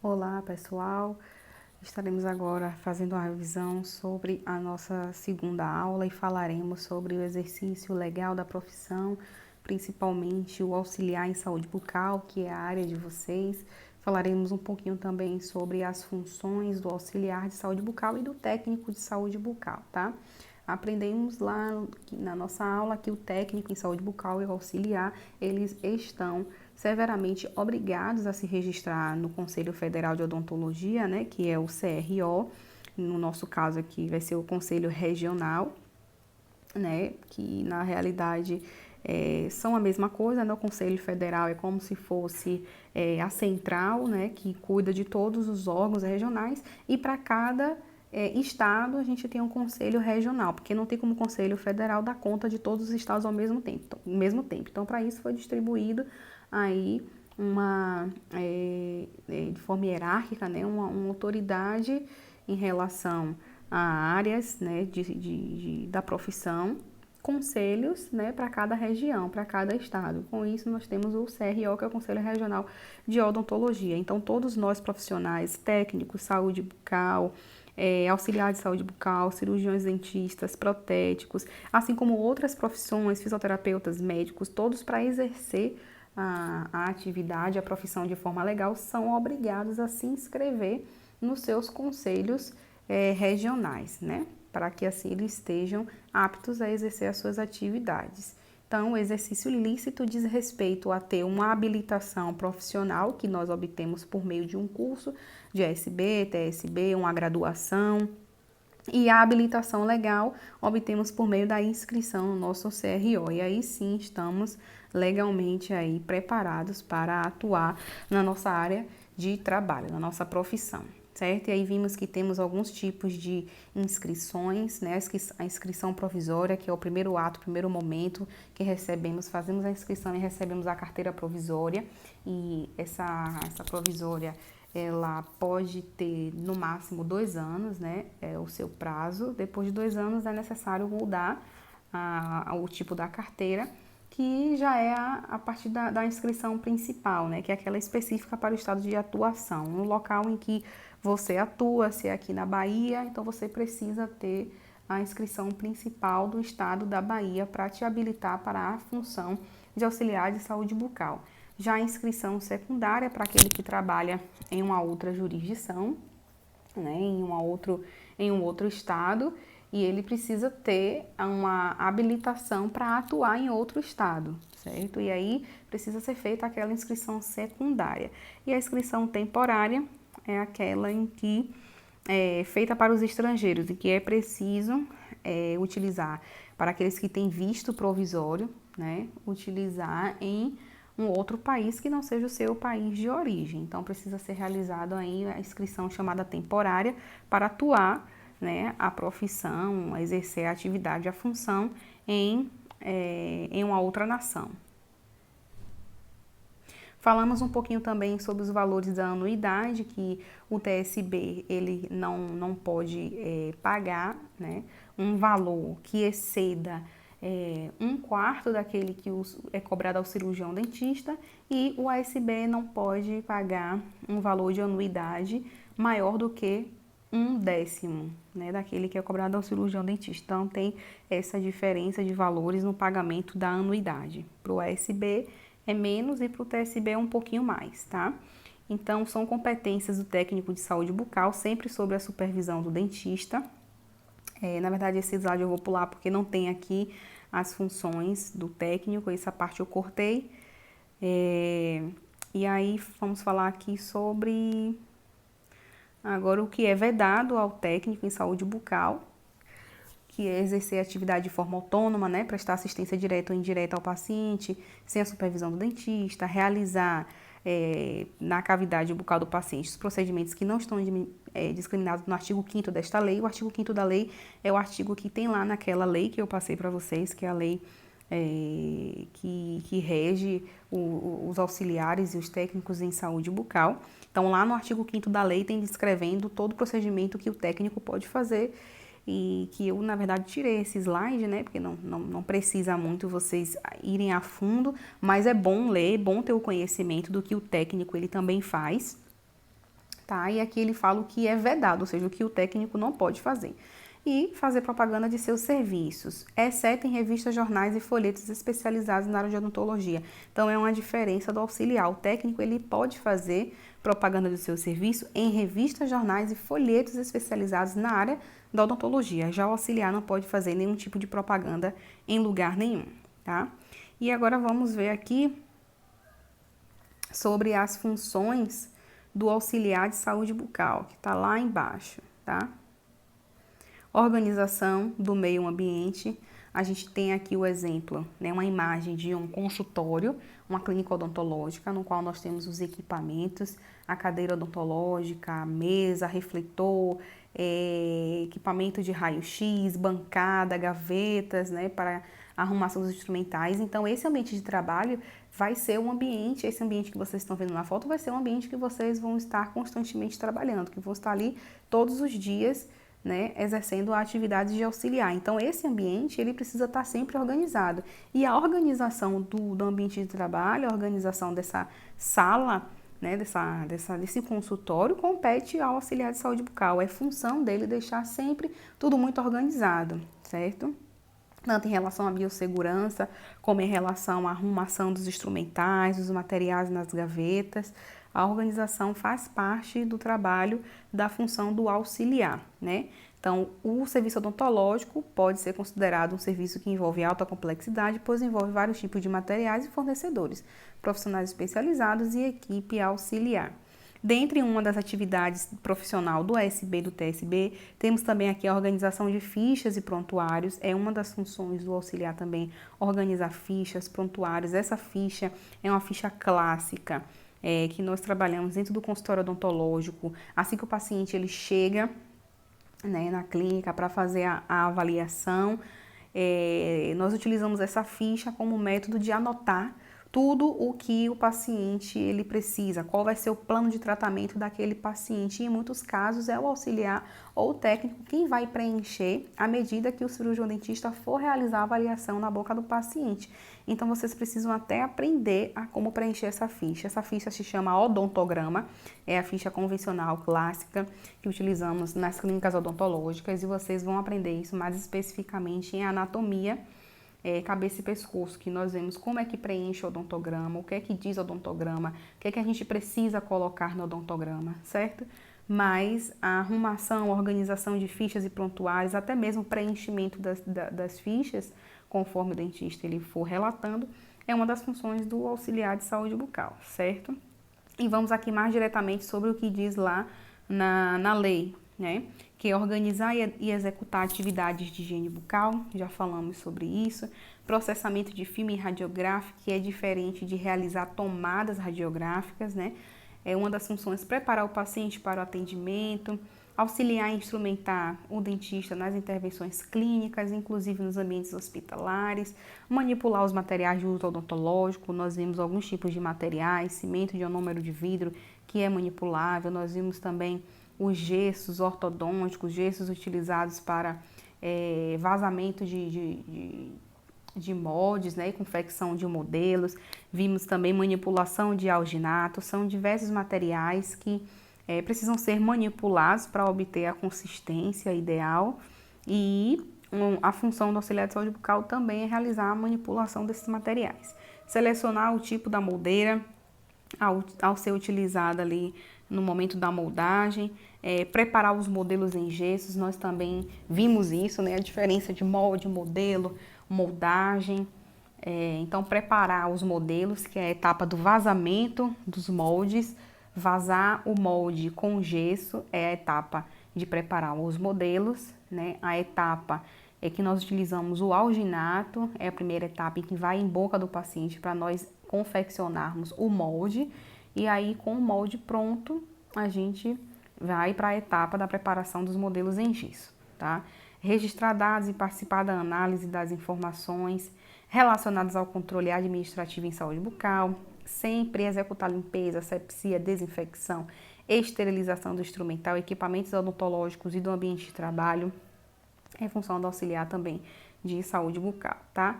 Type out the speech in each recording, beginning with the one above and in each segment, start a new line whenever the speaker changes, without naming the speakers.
Olá, pessoal. Estaremos agora fazendo uma revisão sobre a nossa segunda aula e falaremos sobre o exercício legal da profissão, principalmente o auxiliar em saúde bucal, que é a área de vocês. Falaremos um pouquinho também sobre as funções do auxiliar de saúde bucal e do técnico de saúde bucal, tá? Aprendemos lá na nossa aula que o técnico em saúde bucal e o auxiliar, eles estão severamente obrigados a se registrar no Conselho Federal de Odontologia, né, que é o CRO. No nosso caso aqui vai ser o Conselho Regional, né, que na realidade são a mesma coisa, né? O Conselho Federal é como se fosse a central, né, que cuida de todos os órgãos regionais, e para cada estado a gente tem um conselho regional, porque não tem como o Conselho Federal dar conta de todos os estados ao mesmo tempo. Então, para isso foi distribuído aí de forma hierárquica, né, uma autoridade em relação a áreas, né, da profissão, conselhos, né, para cada região, para cada estado. Com isso, nós temos o CRO, que é o Conselho Regional de Odontologia. Então, todos nós profissionais, técnicos, saúde bucal, auxiliares de saúde bucal, cirurgiões dentistas, protéticos, assim como outras profissões, fisioterapeutas, médicos, todos para exercer a atividade, a profissão de forma legal, são obrigados a se inscrever nos seus conselhos regionais, né? Para que assim eles estejam aptos a exercer as suas atividades. Então, o exercício lícito diz respeito a ter uma habilitação profissional que nós obtemos por meio de um curso de ASB, TSB, uma graduação. E a habilitação legal obtemos por meio da inscrição no nosso CRO. E aí sim estamos legalmente aí preparados para atuar na nossa área de trabalho, na nossa profissão, certo? E aí vimos que temos alguns tipos de inscrições, né? A inscrição provisória, que é o primeiro ato, o primeiro momento que recebemos, fazemos a inscrição e recebemos a carteira provisória. E essa provisória, ela pode ter no máximo 2 anos, né? É o seu prazo. Depois de 2 anos é necessário mudar o tipo da carteira, que já é a partir da inscrição principal, né? Que é aquela específica para o estado de atuação. No local em que você atua, se é aqui na Bahia, então você precisa ter a inscrição principal do estado da Bahia para te habilitar para a função de auxiliar de saúde bucal. Já a inscrição secundária para aquele que trabalha em uma outra jurisdição, né, em um outro estado, e ele precisa ter uma habilitação para atuar em outro estado, certo? E aí precisa ser feita aquela inscrição secundária. E a inscrição temporária é aquela em que é feita para os estrangeiros e que é preciso utilizar para aqueles que têm visto provisório, né, utilizar em um outro país que não seja o seu país de origem. Então, precisa ser realizada aí a inscrição chamada temporária para atuar, né, a profissão, exercer a atividade, a função em uma outra nação. Falamos um pouquinho também sobre os valores da anuidade, que o TSB ele não pode pagar, né, um valor que exceda 1/4 daquele que é cobrado ao cirurgião dentista, e o ASB não pode pagar um valor de anuidade maior do que 1/10, né, daquele que é cobrado ao cirurgião dentista. Então, tem essa diferença de valores no pagamento da anuidade. Para o ASB é menos e para o TSB é um pouquinho mais, tá? Então, são competências do técnico de saúde bucal, sempre sob a supervisão do dentista. Na verdade, esse slide eu vou pular porque não tem aqui as funções do técnico, essa parte eu cortei. E aí, vamos falar aqui sobre agora o que é vedado ao técnico em saúde bucal, que é exercer a atividade de forma autônoma, né, prestar assistência direta ou indireta ao paciente, sem a supervisão do dentista, realizar na cavidade bucal do paciente os procedimentos que não estão discriminados no artigo 5º desta lei. O artigo 5º da lei é o artigo que tem lá naquela lei que eu passei para vocês, que é a lei que rege os auxiliares e os técnicos em saúde bucal. Então, lá no artigo 5º da lei tem descrevendo todo o procedimento que o técnico pode fazer, e que eu, na verdade, tirei esse slide, né, porque não precisa muito vocês irem a fundo, mas é bom ler, é bom ter o conhecimento do que o técnico ele também faz, tá? E aqui ele fala o que é vedado, ou seja, o que o técnico não pode fazer. E fazer propaganda de seus serviços, exceto em revistas, jornais e folhetos especializados na área de odontologia. Então, é uma diferença do auxiliar. O técnico, ele pode fazer propaganda do seu serviço em revistas, jornais e folhetos especializados na área da odontologia. Já o auxiliar não pode fazer nenhum tipo de propaganda em lugar nenhum, tá? E agora vamos ver aqui sobre as funções do auxiliar de saúde bucal, que está lá embaixo, tá? Organização do meio ambiente. A gente tem aqui o exemplo, né, uma imagem de um consultório, uma clínica odontológica, no qual nós temos os equipamentos, a cadeira odontológica, a mesa, refletor, equipamento de raio-x, bancada, gavetas, né, para arrumação dos instrumentais. Então, esse ambiente de trabalho vai ser um ambiente, esse ambiente que vocês estão vendo na foto, vai ser um ambiente que vocês vão estar constantemente trabalhando, que vão estar ali todos os dias, né, exercendo a atividade de auxiliar. Então, esse ambiente, ele precisa estar sempre organizado. E a organização do ambiente de trabalho, a organização dessa sala, né, desse consultório, compete ao auxiliar de saúde bucal. É função dele deixar sempre tudo muito organizado, certo? Tanto em relação à biossegurança, como em relação à arrumação dos instrumentais, dos materiais nas gavetas. A organização faz parte do trabalho da função do auxiliar, né? Então, o serviço odontológico pode ser considerado um serviço que envolve alta complexidade, pois envolve vários tipos de materiais e fornecedores, profissionais especializados e equipe auxiliar. Dentre uma das atividades profissional do ASB e do TSB, temos também aqui a organização de fichas e prontuários. É uma das funções do auxiliar também organizar fichas, prontuários. Essa ficha é uma ficha clássica que nós trabalhamos dentro do consultório odontológico. Assim que o paciente ele chega, né, na clínica para fazer a avaliação, nós utilizamos essa ficha como método de anotar tudo o que o paciente ele precisa, qual vai ser o plano de tratamento daquele paciente. E em muitos casos é o auxiliar ou o técnico quem vai preencher à medida que o cirurgião dentista for realizar a avaliação na boca do paciente. Então vocês precisam até aprender a como preencher essa ficha. Essa ficha se chama odontograma, é a ficha convencional clássica que utilizamos nas clínicas odontológicas, e vocês vão aprender isso mais especificamente em anatomia, cabeça e pescoço, que nós vemos como é que preenche o odontograma, o que é que diz o odontograma, o que é que a gente precisa colocar no odontograma, certo? Mas a arrumação, a organização de fichas e prontuários, até mesmo o preenchimento das fichas, conforme o dentista ele for relatando, é uma das funções do auxiliar de saúde bucal, certo? E vamos aqui mais diretamente sobre o que diz lá na lei, né? Que é organizar e executar atividades de higiene bucal, já falamos sobre isso. Processamento de filme radiográfico, que é diferente de realizar tomadas radiográficas, né? É uma das funções preparar o paciente para o atendimento, auxiliar e instrumentar o dentista nas intervenções clínicas, inclusive nos ambientes hospitalares, manipular os materiais de uso odontológico. Nós vimos alguns tipos de materiais, cimento de ionômero de vidro, que é manipulável. Nós vimos também os gessos ortodônticos, gessos utilizados para vazamento de moldes, né, e confecção de modelos. Vimos também manipulação de alginato. São diversos materiais que precisam ser manipulados para obter a consistência ideal, e a função do auxiliar de saúde bucal também é realizar a manipulação desses materiais. Selecionar o tipo da moldeira ao ser utilizada ali no momento da moldagem, preparar os modelos em gessos. Nós também vimos isso, né, a diferença de molde, modelo, moldagem. Então, preparar os modelos, que é a etapa do vazamento dos moldes. Vazar o molde com gesso é a etapa de preparar os modelos, né? A etapa que nós utilizamos o alginato, é a primeira etapa em que vai em boca do paciente para nós confeccionarmos o molde. E aí, com o molde pronto, a gente vai para a etapa da preparação dos modelos em gesso, tá? Registrar dados e participar da análise das informações relacionadas ao controle administrativo em saúde bucal, sempre executar limpeza, asepsia, desinfecção, esterilização do instrumental, equipamentos odontológicos e do ambiente de trabalho. É função do auxiliar também de saúde bucal, tá?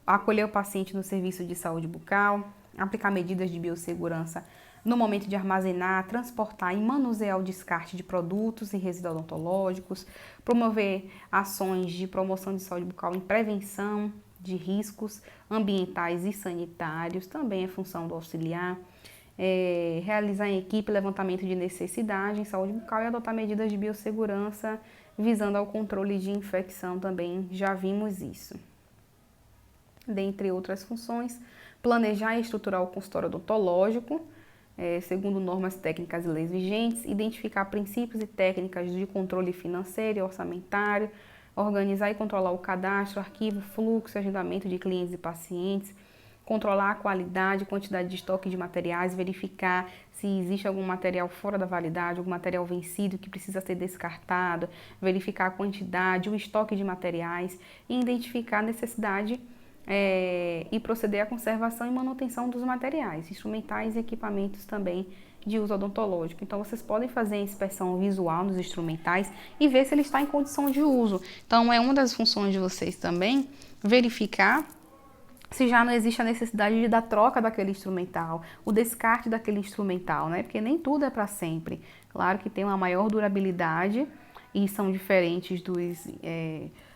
Acolher o paciente no serviço de saúde bucal, aplicar medidas de biossegurança no momento de armazenar, transportar e manusear o descarte de produtos e resíduos odontológicos, promover ações de promoção de saúde bucal em prevenção de riscos ambientais e sanitários, também é função do auxiliar, realizar em equipe levantamento de necessidade em saúde bucal e adotar medidas de biossegurança visando ao controle de infecção, também já vimos isso. Dentre outras funções, planejar e estruturar o consultório odontológico, segundo normas técnicas e leis vigentes, identificar princípios e técnicas de controle financeiro e orçamentário, organizar e controlar o cadastro, arquivo, fluxo e agendamento de clientes e pacientes, controlar a qualidade e quantidade de estoque de materiais, verificar se existe algum material fora da validade, algum material vencido que precisa ser descartado, verificar a quantidade, o estoque de materiais e identificar a necessidade e proceder à conservação e manutenção dos materiais, instrumentais e equipamentos também de uso odontológico. Então, vocês podem fazer a inspeção visual nos instrumentais e ver se ele está em condição de uso. Então, é uma das funções de vocês também verificar se já não existe a necessidade da troca daquele instrumental, o descarte daquele instrumental, né? Porque nem tudo é para sempre. Claro que tem uma maior durabilidade e são diferentes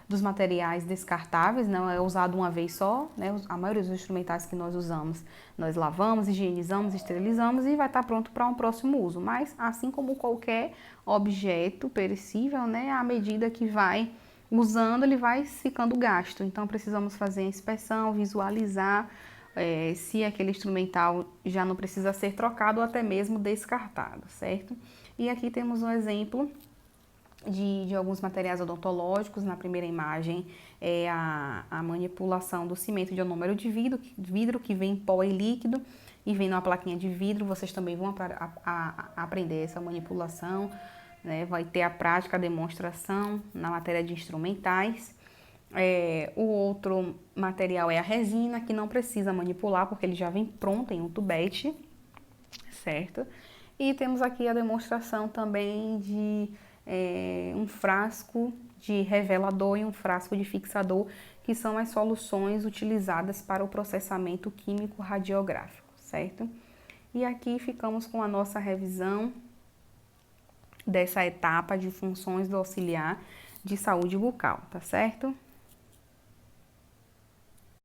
dos materiais descartáveis, não é usado uma vez só, né? A maioria dos instrumentais que nós usamos, nós lavamos, higienizamos, esterilizamos e vai estar pronto para um próximo uso. Mas, assim como qualquer objeto perecível, né? À medida que vai usando, ele vai ficando gasto. Então, precisamos fazer a inspeção, visualizar se aquele instrumental já não precisa ser trocado ou até mesmo descartado, certo? E aqui temos um exemplo de alguns materiais odontológicos. Na primeira imagem é a manipulação do cimento de ionômero de vidro que vem em pó e líquido e vem numa plaquinha de vidro. Vocês também vão aprender essa manipulação, né? Vai ter a prática, a demonstração na matéria de instrumentais. O outro material é a resina, que não precisa manipular porque ele já vem pronto em um tubete, certo? E temos aqui a demonstração também de um frasco de revelador e um frasco de fixador, que são as soluções utilizadas para o processamento químico radiográfico, certo? E aqui ficamos com a nossa revisão dessa etapa de funções do auxiliar de saúde bucal, tá certo?